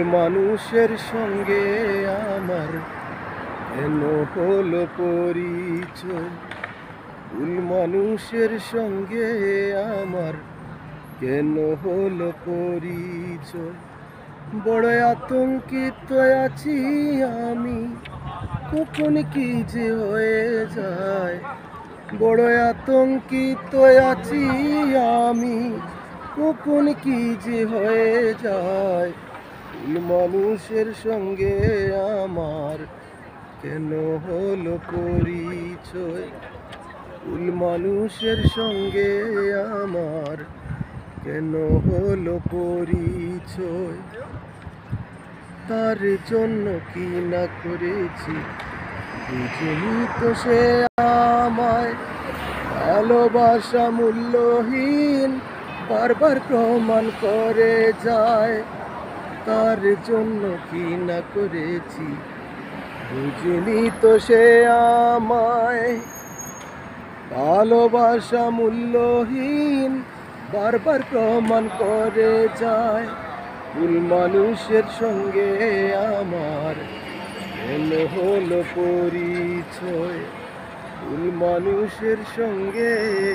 মানুষের সঙ্গে আমার কেন হলো পরিচয়? ভুল মানুষের সঙ্গে আমার কেন হলো পরিচয়? বড় আতঙ্কিত আছি আমি, কখন কি যে হয়ে যায়। বড় আতঙ্কিত আছি আমি, কখন কি যে হয়ে যায়। ভুল মানুষের সঙ্গে আমার কেন হলো পরিচয়? ভুল মানুষের সঙ্গে আমার কেন হলো পরিচয়? তার জন্য কি না করেছি বুঝিনি তো সে আমায়। ভালোবাসা মূল্যহীন বারবার প্রমাণ করে যায়। তার জন্য কি না করেছি বুঝিনি তো সে আমায়। ভালোবাসা মূল্যহীন বারবার প্রমাণ করে যায়। ভুল মানুষের সঙ্গে আমার কেন হলো পরিচয়? ভুল মানুষের সঙ্গে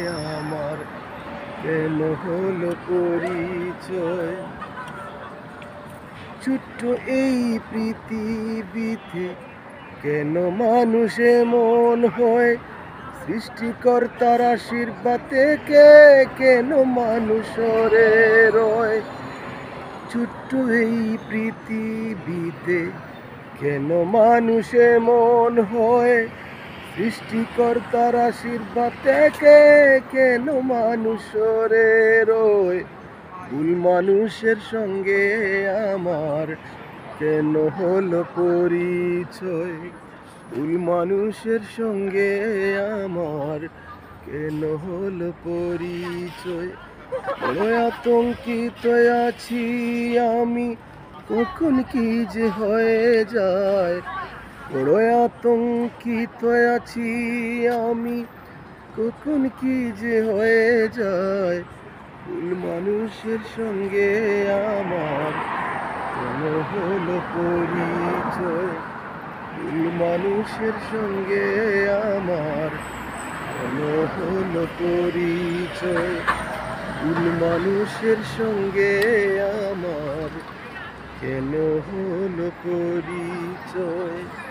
আমার কেন হলো পরিচয়? ছোট্ট এই পৃথিবীতে কেন মানুষে মন হয়? সৃষ্টিকর্তার আশীর্বাদ থেকে কেন মানুষ সরে রয়? ছোট্ট এই পৃথিবীতে কেন মানুষে মন হয়? সৃষ্টিকর্তার আশীর্বাদ থেকে কেন মানুষ সরে রয়? ভুল মানুষের সঙ্গে আমার কেন হলো পরিচয়? ভুল মানুষের সঙ্গে আমার কেন হলো পরিচয়? বড় আতঙ্কিত আছি আমি, কখন কি যে হয়ে যায়। বড় আতঙ্কিত আছি আমি, কখন কি যে হয়ে যায়। ভুল মানুষের সঙ্গে আমার কেন হলো পরিচয়? ভুল মানুষের সঙ্গে আমার কেন হলো পরিচয়? ভুল মানুষের সঙ্গে আমার কেন হলো পরিচয়?